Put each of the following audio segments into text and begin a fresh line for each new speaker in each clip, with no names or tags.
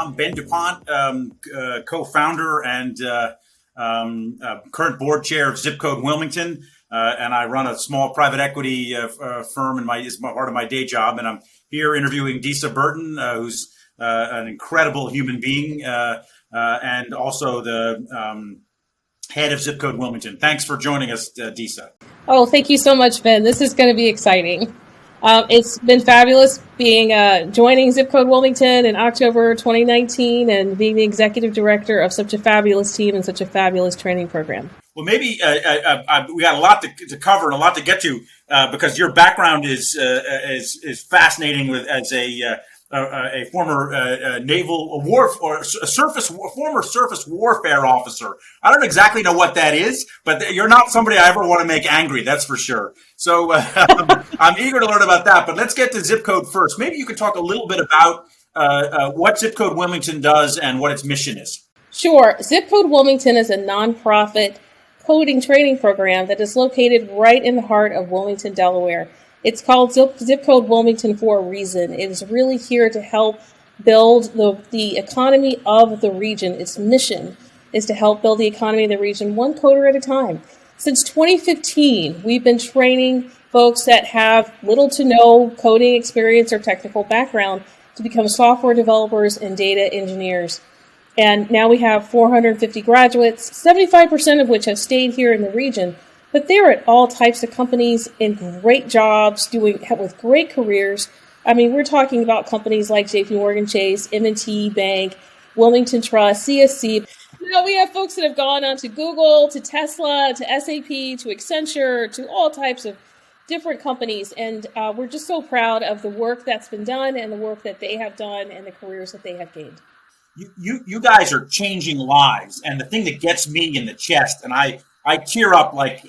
I'm Ben DuPont, co-founder and current board chair of Code Wilmington, and I run a small private equity firm is part of my day job. And I'm here interviewing Desa Burton, who's an incredible human being, and also the head of Code Wilmington. Thanks for joining us, Desa.
Oh, thank you so much, Ben. This is going to be exciting. It's been fabulous joining Code Wilmington in October 2019 and being the executive director of such a fabulous team and such a fabulous training program.
Well, maybe we got a lot to cover and a lot to get to because your background is fascinating as a former naval former surface warfare officer. I don't exactly know what that is, but you're not somebody I ever want to make angry. That's for sure. So I'm eager to learn about that. But let's get to Zip Code first. Maybe you could talk a little bit about what Zip Code Wilmington does and what its mission is.
Sure. Zip Code Wilmington is a nonprofit coding training program that is located right in the heart of Wilmington, Delaware. It's called Zip Code Wilmington for a reason. It is really here to help build the economy of the region. Its mission is to help build the economy of the region one coder at a time. Since 2015, we've been training folks that have little to no coding experience or technical background to become software developers and data engineers. And now we have 450 graduates, 75% of which have stayed here in the region. But they're at all types of companies in great jobs, with great careers. I mean, we're talking about companies like JP Morgan Chase, M&T Bank, Wilmington Trust, CSC. We have folks that have gone on to Google, to Tesla, to SAP, to Accenture, to all types of different companies. And we're just so proud of the work that's been done and the work that they have done and the careers that they have gained.
You guys are changing lives. And the thing that gets me in the chest, and I tear up like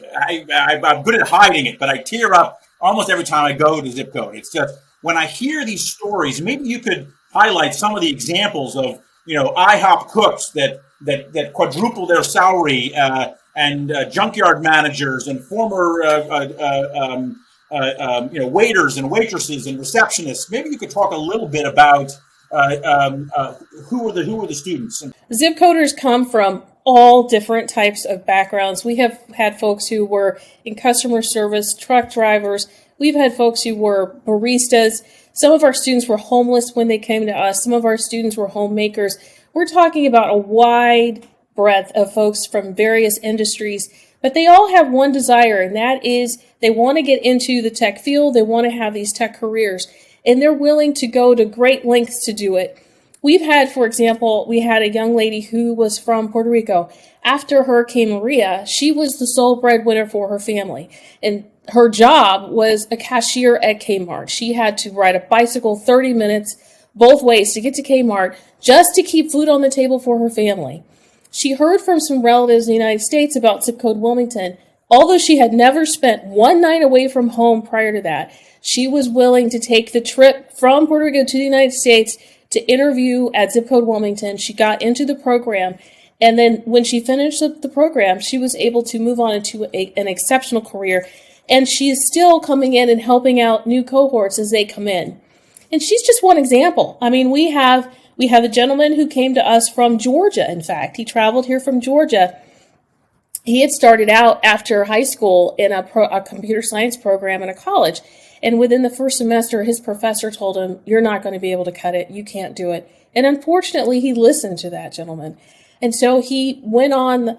I'm good at hiding it, but I tear up almost every time I go to Zip Code. It's just when I hear these stories, maybe you could highlight some of the examples of, IHOP cooks that quadruple their salary and junkyard managers and former waiters and waitresses and receptionists. Maybe you could talk a little bit about who are the students.
Zip coders come from all different types of backgrounds. We have had folks who were in customer service, truck drivers. We've had folks who were baristas. Some of our students were homeless when they came to us. Some of our students were homemakers. We're talking about a wide breadth of folks from various industries, but they all have one desire, and that is they want to get into the tech field. They want to have these tech careers, and they're willing to go to great lengths to do it. We've had, for example, we had a young lady who was from Puerto Rico. After Hurricane Maria, she was the sole breadwinner for her family. And her job was a cashier at Kmart. She had to ride a bicycle 30 minutes both ways to get to Kmart just to keep food on the table for her family. She heard from some relatives in the United States about Zip Code Wilmington. Although she had never spent one night away from home prior to that, she was willing to take the trip from Puerto Rico to the United States to interview at Zip Code Wilmington. She got into the program, and then when she finished the program, she was able to move on into an exceptional career, and she is still coming in and helping out new cohorts as they come in. And she's just one example. I mean, we have a gentleman who came to us from Georgia. In fact, he traveled here from Georgia. He had started out after high school in a computer science program in a college. And within the first semester, his professor told him, "You're not going to be able to cut it. You can't do it." And unfortunately, he listened to that gentleman. And so he went on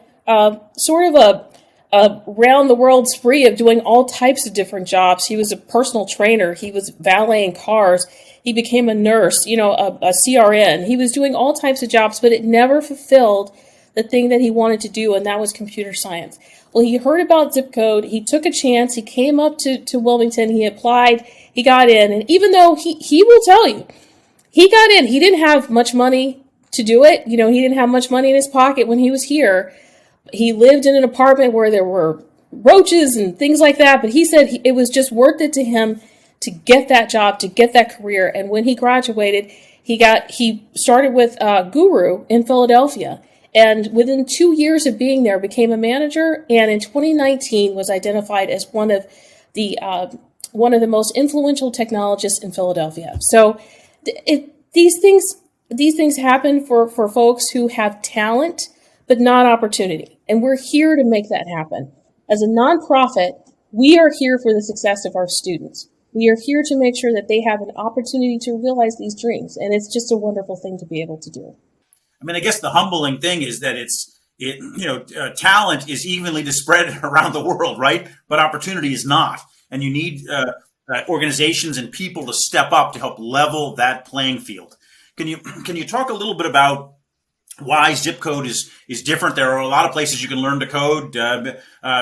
sort of a round the world spree of doing all types of different jobs. He was a personal trainer. He was valeting cars. He became a nurse, a CRN. He was doing all types of jobs, but it never fulfilled the thing that he wanted to do, and that was computer science. Well, he heard about Zip Code. He took a chance. He came up to Wilmington. He applied. He got in. And even though he will tell you, he got in, he didn't have much money to do it. He didn't have much money in his pocket when he was here. He lived in an apartment where there were roaches and things like that. But he said it was just worth it to him to get that job, to get that career. And when he graduated, he started with Guru in Philadelphia. And within 2 years of being there, became a manager, and in 2019 was identified as one of the most influential technologists in Philadelphia. So these things These things happen for folks who have talent, but not opportunity. And we're here to make that happen. As a nonprofit, we are here for the success of our students. We are here to make sure that they have an opportunity to realize these dreams. And it's just a wonderful thing to be able to do.
I mean, I guess the humbling thing is that talent is evenly spread around the world, right? But opportunity is not. And you need organizations and people to step up to help level that playing field. Can you talk a little bit about why zip code is different? There are a lot of places you can learn to code.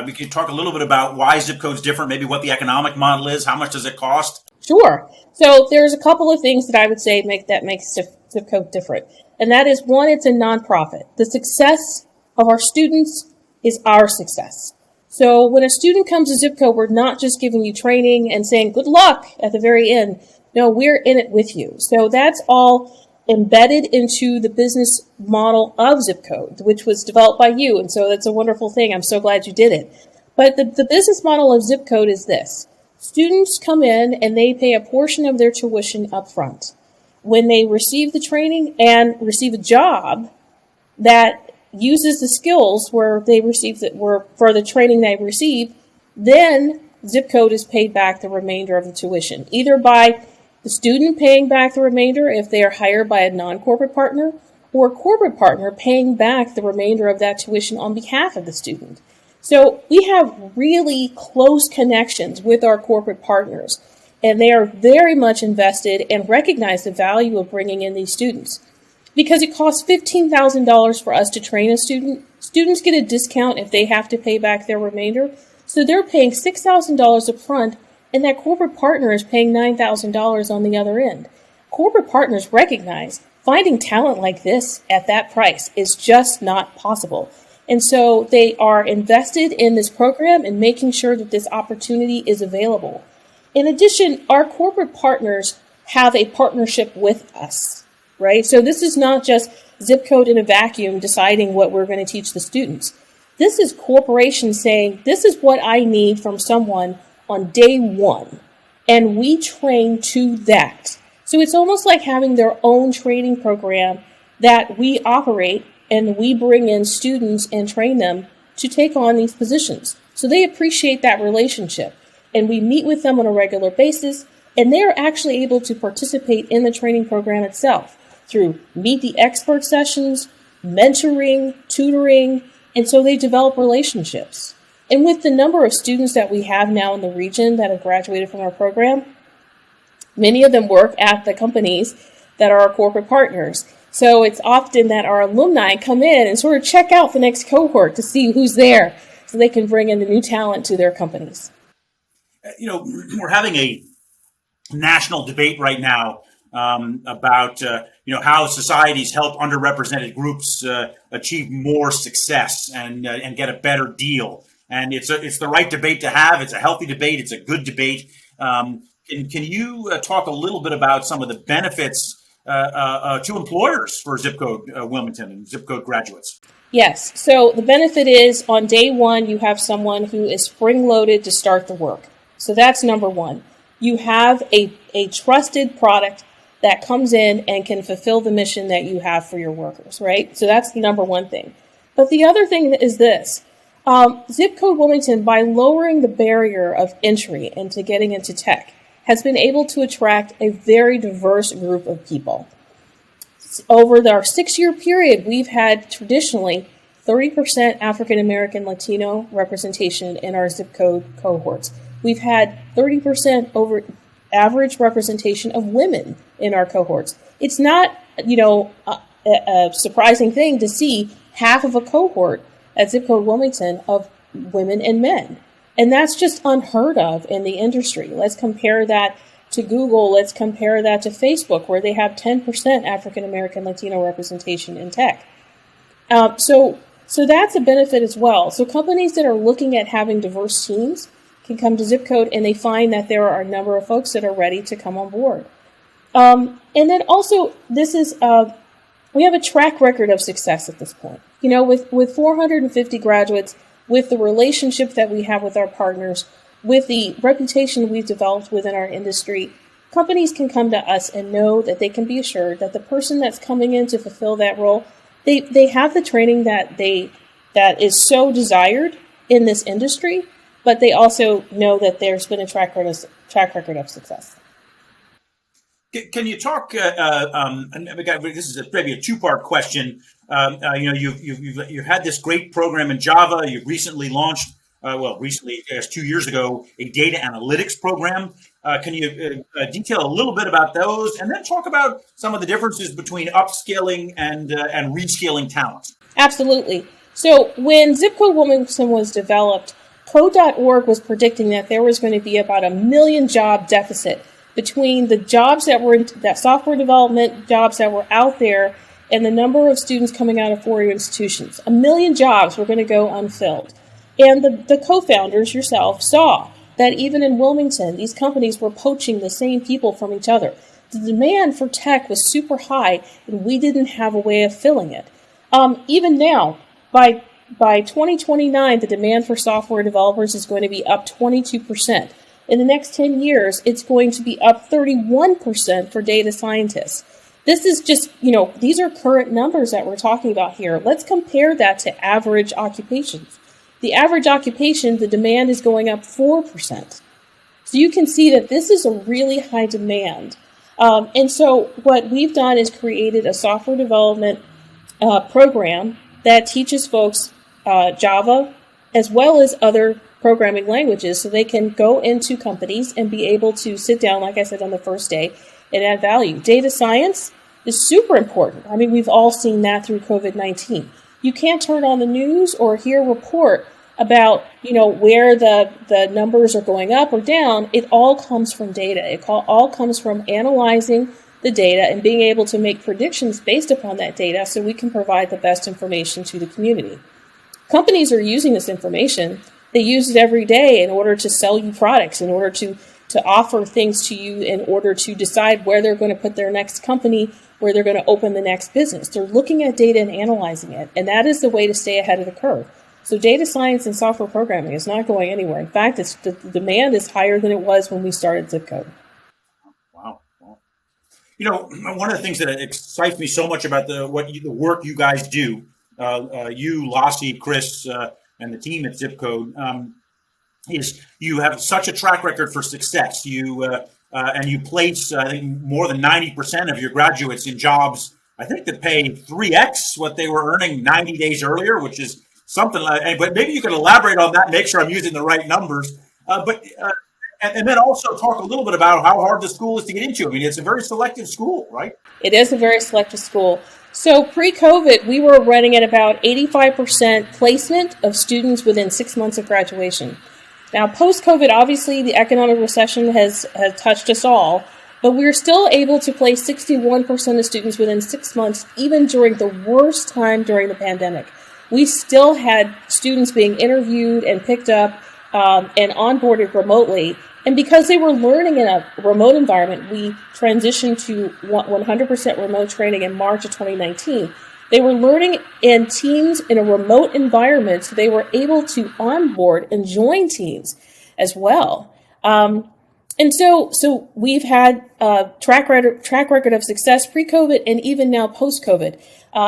We can talk a little bit about why zip code is different, maybe what the economic model is, how much does it cost?
Sure. So there's a couple of things that I would say makes zip code different. And that is, one, it's a nonprofit. The success of our students is our success. So when a student comes to zip code, we're not just giving you training and saying good luck at the very end. No, we're in it with you. So that's all embedded into the business model of zip code, which was developed by you. And so that's a wonderful thing. I'm so glad you did it. But the business model of zip code is this. Students come in and they pay a portion of their tuition up front. When they receive the training and receive a job that uses the skills where they received were for the training they received, then zip code is paid back the remainder of the tuition, either by the student paying back the remainder if they are hired by a non-corporate partner, or a corporate partner paying back the remainder of that tuition on behalf of the student. So we have really close connections with our corporate partners, and they are very much invested and recognize the value of bringing in these students. Because it costs $15,000 for us to train a student, students get a discount if they have to pay back their remainder. So they're paying $6,000 up front, and that corporate partner is paying $9,000 on the other end. Corporate partners recognize finding talent like this at that price is just not possible. And so they are invested in this program and making sure that this opportunity is available. In addition, our corporate partners have a partnership with us, right? So this is not just zip code in a vacuum deciding what we're going to teach the students. This is corporations saying, this is what I need from someone on day one, and we train to that. So it's almost like having their own training program that we operate, and we bring in students and train them to take on these positions. So they appreciate that relationship, and we meet with them on a regular basis, and they are actually able to participate in the training program itself through meet the expert sessions, mentoring, tutoring, and so they develop relationships. And with the number of students that we have now in the region that have graduated from our program, many of them work at the companies that are our corporate partners. So it's often that our alumni come in and sort of check out the next cohort to see who's there so they can bring in the new talent to their companies.
We're having a national debate right now about how societies help underrepresented groups achieve more success and get a better deal. And it's the right debate to have. It's a healthy debate. It's a good debate. Can you talk a little bit about some of the benefits to employers for Zip Code Wilmington and Zip Code graduates?
Yes. So the benefit is on day one, you have someone who is spring-loaded to start the work. So that's number one. You have a trusted product that comes in and can fulfill the mission that you have for your workers, right? So that's the number one thing. But the other thing is this. Zip Code Wilmington, by lowering the barrier of entry into getting into tech, has been able to attract a very diverse group of people. Over our 6-year period, we've had traditionally 30% African American Latino representation in our zip code cohorts. We've had 30% over average representation of women in our cohorts. It's not, a surprising thing to see half of a cohort at Zip Code Wilmington of women and men. And that's just unheard of in the industry. Let's compare that to Google. Let's compare that to Facebook, where they have 10% African American Latino representation in tech. So that's a benefit as well. So companies that are looking at having diverse teams can come to Zip Code, and they find that there are a number of folks that are ready to come on board. And then also, this is we have a track record of success at this point. With 450 graduates, with the relationship that we have with our partners, with the reputation we've developed within our industry, companies can come to us and know that they can be assured that the person that's coming in to fulfill that role, they have the training that is so desired in this industry, but they also know that there's been a track record of success.
Can you talk? And this is maybe a two-part question. You've had this great program in Java. You've recently launched, recently, I guess 2 years ago, a data analytics program. Can you detail a little bit about those, and then talk about some of the differences between upskilling and reskilling talent?
Absolutely. So when Zip Code Wilmington was developed, Code.org was predicting that there was going to be about 1 million job deficit between the jobs that software development jobs that were out there and the number of students coming out of four-year institutions. 1 million jobs were going to go unfilled. And the co-founders, yourself, saw that even in Wilmington, these companies were poaching the same people from each other. The demand for tech was super high, and we didn't have a way of filling it. Even now, by 2029, the demand for software developers is going to be up 22%. In the next 10 years, it's going to be up 31% for data scientists. This is just, these are current numbers that we're talking about here. Let's compare that to average occupations. The average occupation, the demand is going up 4%. So you can see that this is a really high demand. And so what we've done is created a software development program that teaches folks Java as well as other programming languages, so they can go into companies and be able to sit down, like I said, on the first day and add value. Data science is super important. I mean, we've all seen that through COVID-19. You can't turn on the news or hear a report about, where the numbers are going up or down. It all comes from data. It all comes from analyzing the data and being able to make predictions based upon that data so we can provide the best information to the community. Companies are using this information. They use it every day in order to sell you products, in order to offer things to you, in order to decide where they're going to put their next company, where they're going to open the next business. They're looking at data and analyzing it, and that is the way to stay ahead of the curve. So data science and software programming is not going anywhere. In fact, the demand is higher than it was when we started Zip Code.
Wow. One of the things that excites me so much about the work you guys do, you, Lassie, Chris, and the team at Zip Code, is you have such a track record for success. And you place, I think, more than 90% of your graduates in jobs, I think, that pay 3x what they were earning 90 days earlier, which is something like, but maybe you can elaborate on that, make sure I'm using the right numbers. And then also talk a little bit about how hard the school is to get into. I mean, it's a very selective school, right?
It is a very selective school. So pre-COVID, we were running at about 85% placement of students within 6 months of graduation. Now, post-COVID, obviously, the economic recession has touched us all, but we're still able to place 61% of students within 6 months, even during the worst time during the pandemic. We still had students being interviewed and picked up and onboarded remotely. And because they were learning in a remote environment, we transitioned to 100% remote training in March of 2019. They were learning in teams in a remote environment, so they were able to onboard and join teams as well. And so we've had a track record of success pre-COVID and even now post-COVID.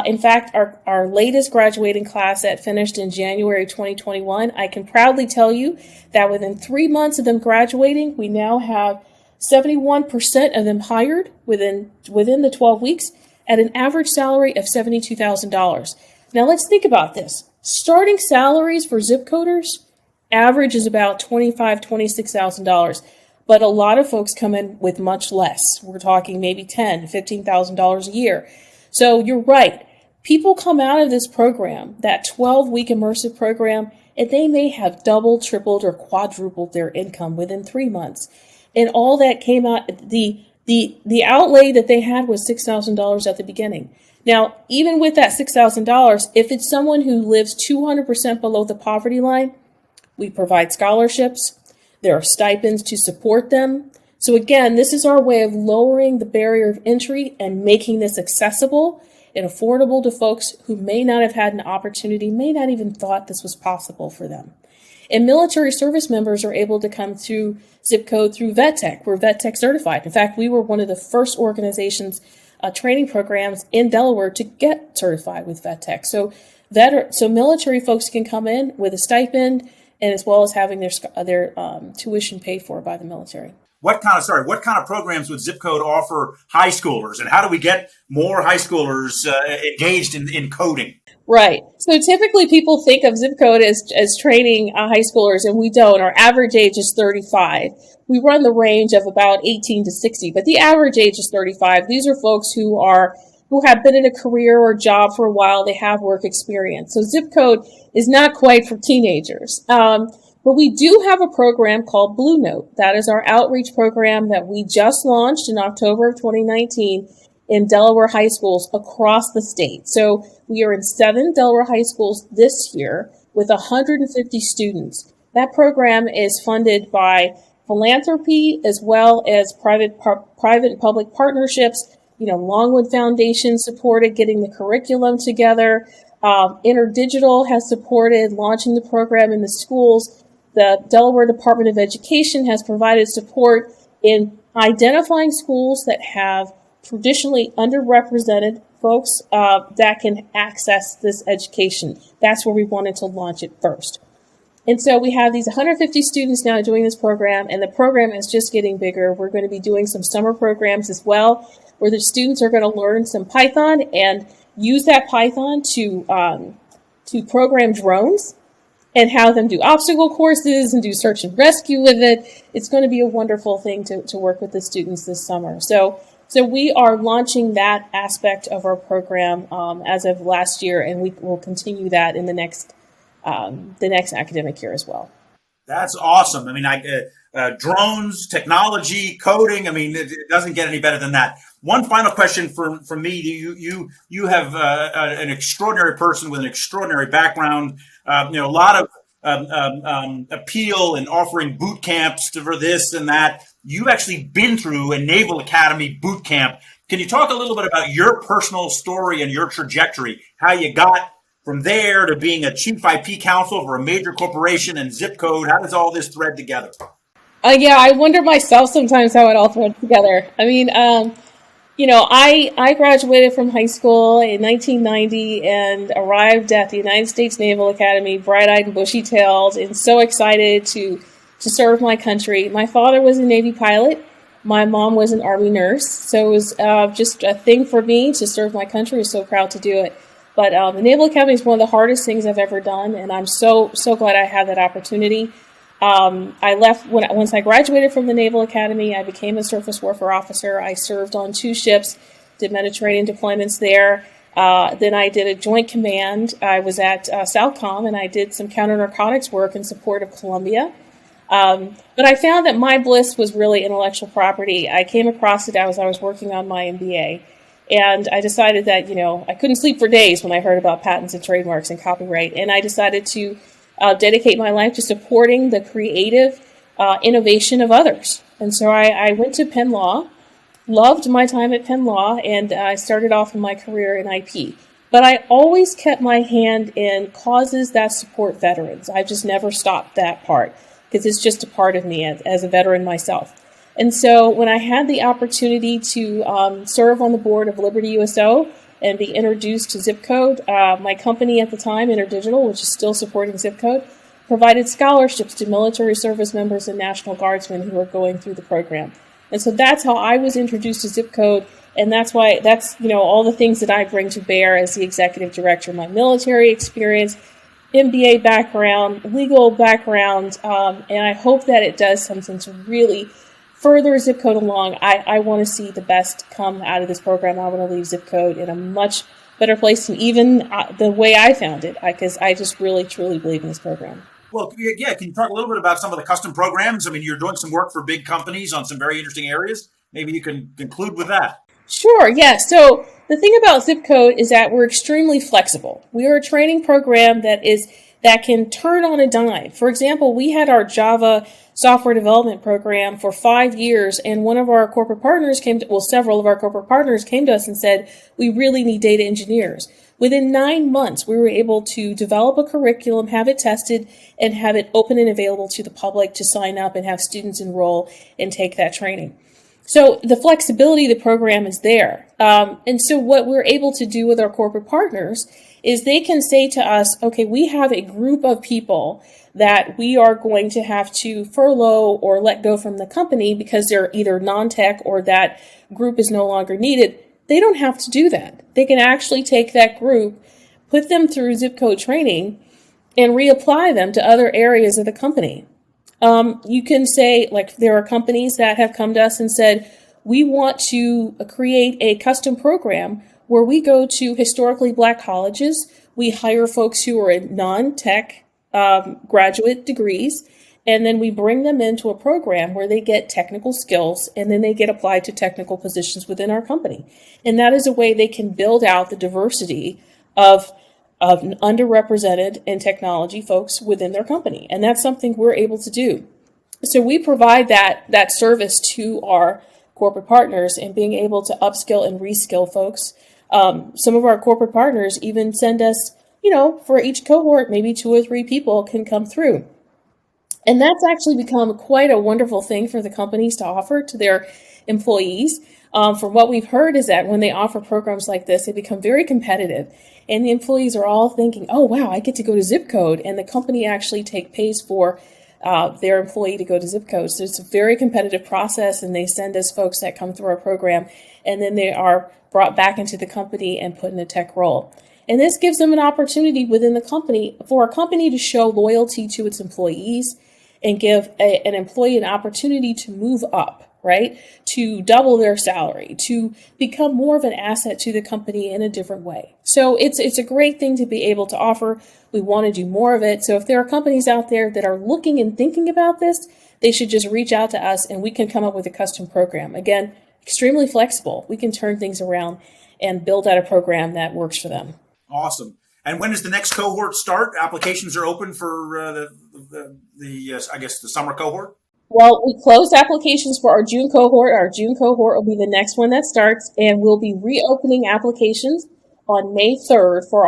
In fact, our latest graduating class that finished in January 2021, I can proudly tell you that within 3 months of them graduating, we now have 71% of them hired within the 12 weeks at an average salary of $72,000. Now let's think about this. Starting salaries for zip coders average is about $25,000, $26,000. But a lot of folks come in with much less. We're talking maybe $10,000, $15,000 a year. So you're right. People come out of this program, that 12-week immersive program, and they may have doubled, tripled, or quadrupled their income within 3 months. And all that came out, the outlay that they had was $6,000 at the beginning. Now, even with that $6,000, if it's someone who lives 200% below the poverty line, we provide scholarships. There are stipends to support them. So again, this is our way of lowering the barrier of entry and making this accessible and affordable to folks who may not have had an opportunity, may not even thought this was possible for them. And military service members are able to come through zip code through vet tech. We're vet tech certified. In fact, we were one of the first organizations, training programs in Delaware to get certified with vet tech. So military folks can come in with a stipend, and as well as having their tuition paid for by the military.
What kind of programs would Zip Code offer high schoolers, and how do we get more high schoolers engaged in coding?
Right. So typically people think of Zip Code as training high schoolers, and we don't. Our average age is 35. We run the range of about 18 to 60, but the average age is 35. These are folks who have been in a career or job for a while. They have work experience. So Zip Code is not quite for teenagers. But we do have a program called Blue Note. That is our outreach program that we just launched in October of 2019 in Delaware high schools across the state. So we are in 7 Delaware high schools this year with 150 students. That program is funded by philanthropy as well as private and public partnerships. Longwood Foundation supported getting the curriculum together. InterDigital has supported launching the program in the schools. The Delaware Department of Education has provided support in identifying schools that have traditionally underrepresented folks that can access this education. That's where we wanted to launch it first. And so we have these 150 students now doing this program, and the program is just getting bigger. We're going to be doing some summer programs as well, where the students are going to learn some Python and use that Python to program drones and have them do obstacle courses and do search and rescue with it. It's going to be a wonderful thing to work with the students this summer. So we are launching that aspect of our program as of last year, and we will continue that in the next academic year as well.
That's awesome. I mean, drones, technology, coding. I mean, it doesn't get any better than that. One final question from me. You have an extraordinary person with an extraordinary background. A lot of appeal in offering boot camps for this and that. You've actually been through a Naval Academy boot camp. Can you talk a little bit about your personal story and your trajectory? How you got from there to being a chief IP counsel for a major corporation and Zip Code? How does all this thread together?
Yeah, I wonder myself sometimes how it all threads together. I mean, I graduated from high school in 1990 and arrived at the United States Naval Academy, bright-eyed and bushy-tailed, and so excited to serve my country. My father was a Navy pilot. My mom was an Army nurse. So it was just a thing for me to serve my country. I was so proud to do it. But the Naval Academy is one of the hardest things I've ever done, and I'm so glad I had that opportunity. I left once I graduated from the Naval Academy. I became a surface warfare officer. I served on 2 ships, did Mediterranean deployments there. Then I did a joint command. I was at Southcom, and I did some counter-narcotics work in support of Colombia. But I found that my bliss was really intellectual property. I came across it as I was working on my MBA. And I decided that, I couldn't sleep for days when I heard about patents and trademarks and copyright. And I decided to dedicate my life to supporting the creative innovation of others. And so I went to Penn Law, loved my time at Penn Law, and I started off in my career in IP. But I always kept my hand in causes that support veterans. I just never stopped that part because it's just a part of me as a veteran myself. And so when I had the opportunity to serve on the board of Liberty USO and be introduced to Zip Code, my company at the time, InterDigital, which is still supporting Zip Code, provided scholarships to military service members and National Guardsmen who are going through the program. And so that's how I was introduced to Zip Code, and that's all the things that I bring to bear as the executive director, my military experience, MBA background, legal background, and I hope that it does something to really further Zip Code along. I want to see the best come out of this program. I want to leave Zip Code in a much better place than even the way I found it, because I just really, truly believe in this program.
Well, yeah, can you talk a little bit about some of the custom programs? I mean, you're doing some work for big companies on some very interesting areas. Maybe you can conclude with that.
Sure, yeah. So the thing about Zip Code is that we're extremely flexible. We are a training program that that can turn on a dime. For example, we had our Java software development program for 5 years, and one of our corporate partners several of our corporate partners came to us and said, we really need data engineers. Within 9 months, we were able to develop a curriculum, have it tested, and have it open and available to the public to sign up and have students enroll and take that training. So the flexibility of the program is there. And so what we're able to do with our corporate partners is they can say to us, okay, we have a group of people that we are going to have to furlough or let go from the company because they're either non-tech or that group is no longer needed. They don't have to do that. They can actually take that group, put them through zip code training, and reapply them to other areas of the company. You can say, like, there are companies that have come to us and said, we want to create a custom program where we go to historically Black colleges. We hire folks who are in non-tech graduate degrees, and then we bring them into a program where they get technical skills, and then they get applied to technical positions within our company. And that is a way they can build out the diversity of underrepresented in technology folks within their company. And that's something we're able to do. So we provide that service to our corporate partners and being able to upskill and reskill folks. Some of our corporate partners even send us, for each cohort, maybe 2 or 3 people can come through. And that's actually become quite a wonderful thing for the companies to offer to their employees. From what we've heard is that when they offer programs like this, they become very competitive. And the employees are all thinking, oh, wow, I get to go to zip code. And the company actually pays for their employee to go to zip code. So it's a very competitive process. And they send us folks that come through our program. And then they are brought back into the company and put in a tech role. And this gives them an opportunity within the company for a company to show loyalty to its employees and give an employee an opportunity to move up, right? To double their salary, to become more of an asset to the company in a different way. So it's a great thing to be able to offer. We want to do more of it. So if there are companies out there that are looking and thinking about this, they should just reach out to us and we can come up with a custom program. Again, extremely flexible. We can turn things around and build out a program that works for them.
Awesome. And when does the next cohort start? Applications are open for the summer cohort?
Well, we closed applications for our June cohort. Our June cohort will be the next one that starts, and we'll be reopening applications on May 3rd for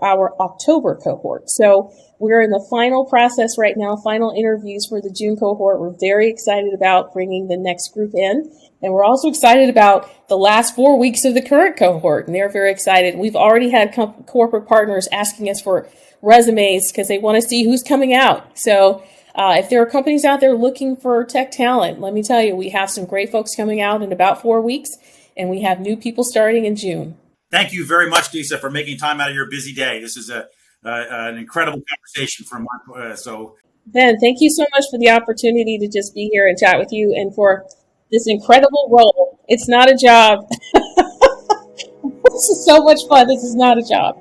our October cohort. So we're in the final process right now, final interviews for the June cohort. We're very excited about bringing the next group in. And we're also excited about the last 4 weeks of the current cohort, and they're very excited. We've already had corporate partners asking us for resumes because they want to see who's coming out. So if there are companies out there looking for tech talent, let me tell you, we have some great folks coming out in about 4 weeks, and we have new people starting in June.
Thank you very much, Desa, for making time out of your busy day. This is an incredible conversation
Ben, thank you so much for the opportunity to just be here and chat with you and for this incredible role. It's not a job. This is so much fun. This is not a job.